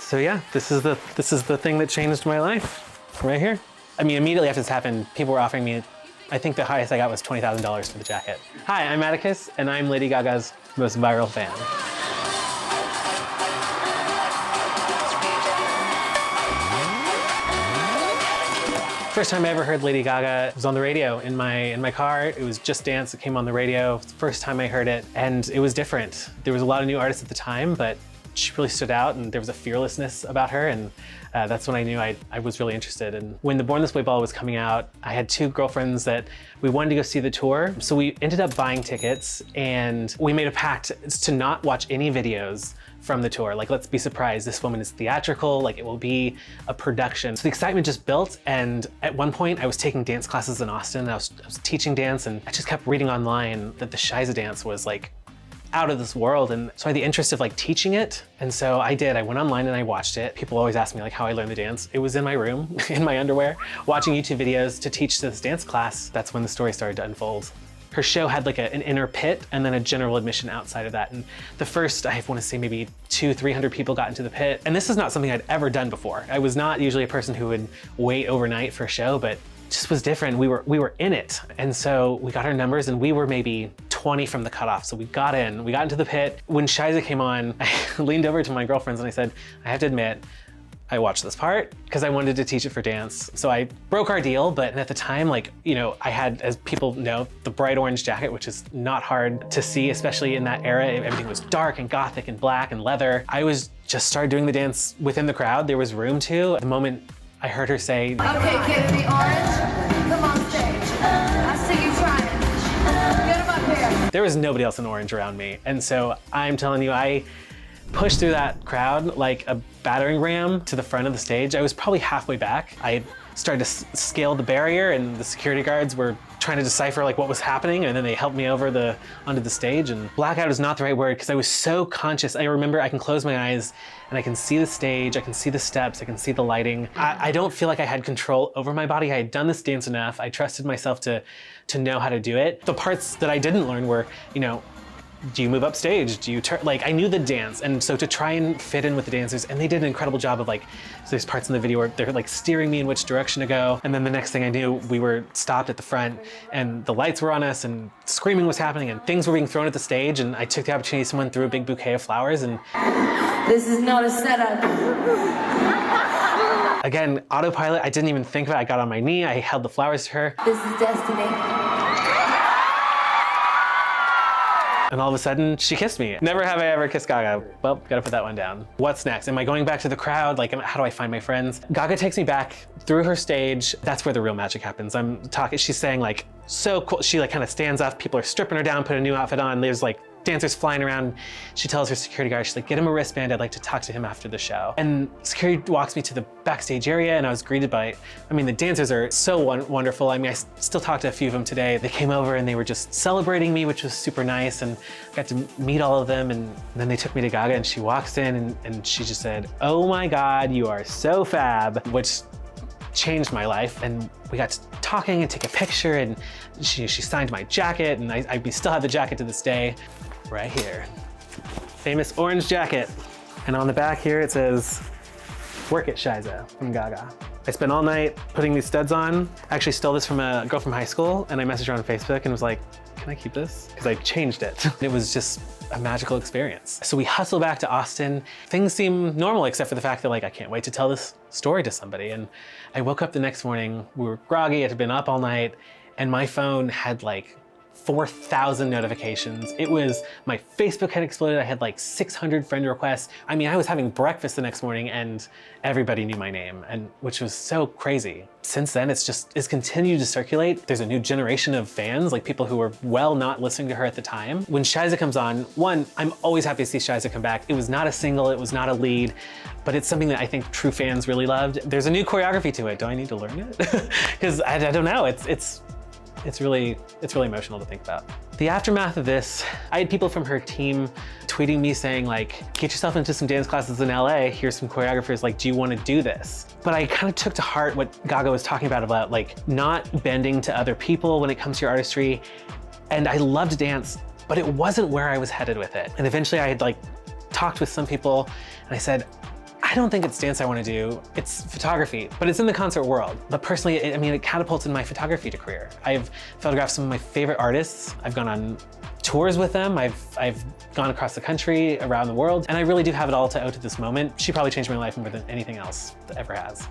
So yeah, this is the thing that changed my life, right here. I mean, immediately after this happened, people were offering me, I think the highest I got was $20,000 for the jacket. Hi, I'm Atticus, and I'm Lady Gaga's most viral fan. First time I ever heard Lady Gaga was on the radio in my car. It was Just Dance that came on the radio. First time I heard it, and it was different. There was a lot of new artists at the time, but she really stood out, and there was a fearlessness about her, and that's when I knew I was really interested. And when the Born This Way ball was coming out, I had two girlfriends that we wanted to go see the tour, so we ended up buying tickets, and we made a pact to not watch any videos from the tour. Like, let's be surprised. This woman is theatrical, like it will be a production. So the excitement just built, and at one point I was taking dance classes in Austin, and I was teaching dance, and I just kept reading online that the Scheiße dance was like out of this world. And so I had the interest of like teaching it. And so I did, I went online and I watched it. People always ask me like how I learned the dance. It was in my room, in my underwear, watching YouTube videos to teach this dance class. That's when the story started to unfold. Her show had like an inner pit and then a general admission outside of that. And the first, I want to say maybe 200-300 people got into the pit. And this is not something I'd ever done before. I was not usually a person who would wait overnight for a show, but just was different. We were in it. And so we got our numbers, and we were maybe 20 from the cutoff. So we got into the pit. When Scheiße came on, I leaned over to my girlfriends and I said, I have to admit, I watched this part because I wanted to teach it for dance. So I broke our deal, but at the time, like, you know, I had, as people know, the bright orange jacket, which is not hard to see, especially in that era. Everything was dark and gothic and black and leather. I was just started doing the dance within the crowd. There was room to. The moment I heard her say, okay, kids, the orange, come on stage. I see you trying. Get them up here. There was nobody else in orange around me. And so I'm telling you, I pushed through that crowd like a battering ram to the front of the stage. I was probably halfway back. I started to scale the barrier, and the security guards were trying to decipher like what was happening, and then they helped me over onto the stage. And blackout is not the right word because I was so conscious. I remember I can close my eyes and I can see the stage, I can see the steps, I can see the lighting. I don't feel like I had control over my body. I had done this dance enough. I trusted myself to know how to do it. The parts that I didn't learn were, you know, do you move up stage? Do you turn? Like, I knew the dance, and so to try and fit in with the dancers, and they did an incredible job of like, so there's parts in the video where they're like steering me in which direction to go, and then the next thing I knew, we were stopped at the front, and the lights were on us, and screaming was happening, and things were being thrown at the stage, and I took the opportunity, someone threw a big bouquet of flowers, and this is not a setup. Again, autopilot, I didn't even think about it. I got on my knee, I held the flowers to her. This is destiny. And all of a sudden, she kissed me. Never have I ever kissed Gaga. Well, gotta put that one down. What's next? Am I going back to the crowd? Like, how do I find my friends? Gaga takes me back through her stage. That's where the real magic happens. I'm talking, she's saying like, so cool. She like kind of stands up, people are stripping her down, put a new outfit on. There's like dancers flying around. She tells her security guard, she's like, get him a wristband. I'd like to talk to him after the show. And security walks me to the backstage area, and I was greeted by, I mean, the dancers are so wonderful. I mean, I still talk to a few of them today. They came over and they were just celebrating me, which was super nice. And I got to meet all of them. And then they took me to Gaga, and she walks in and she just said, oh my God, you are so fab, which changed my life. And we got to talking and take a picture, and she signed my jacket, and we still have the jacket to this day. Right here, famous orange jacket. And on the back here, it says, work it, Scheiße, from Gaga. I spent all night putting these studs on. I actually stole this from a girl from high school, and I messaged her on Facebook and was like, can I keep this? Because I changed it. It was just a magical experience. So we hustle back to Austin. Things seem normal, except for the fact that like, I can't wait to tell this story to somebody. And I woke up the next morning, we were groggy, I had been up all night, and my phone had like 4,000 notifications. It was, my Facebook had exploded. I had like 600 friend requests. I mean, I was having breakfast the next morning and everybody knew my name, and which was so crazy. Since then, it's continued to circulate. There's a new generation of fans, like people who were not listening to her at the time. When Scheiße comes on, one, I'm always happy to see Scheiße come back. It was not a single, it was not a lead, but it's something that I think true fans really loved. There's a new choreography to it. Do I need to learn it? Because I don't know, it's really emotional to think about. The aftermath of this, I had people from her team tweeting me saying like, get yourself into some dance classes in LA, here's some choreographers, like, do you want to do this? But I kind of took to heart what Gaga was talking about like not bending to other people when it comes to your artistry. And I loved dance, but it wasn't where I was headed with it. And eventually I had like talked with some people and I said, I don't think it's dance I want to do, it's photography, but it's in the concert world. But personally, it catapulted my photography career. I've photographed some of my favorite artists. I've gone on tours with them. I've gone across the country, around the world, and I really do have it all to owe to this moment. She probably changed my life more than anything else that ever has.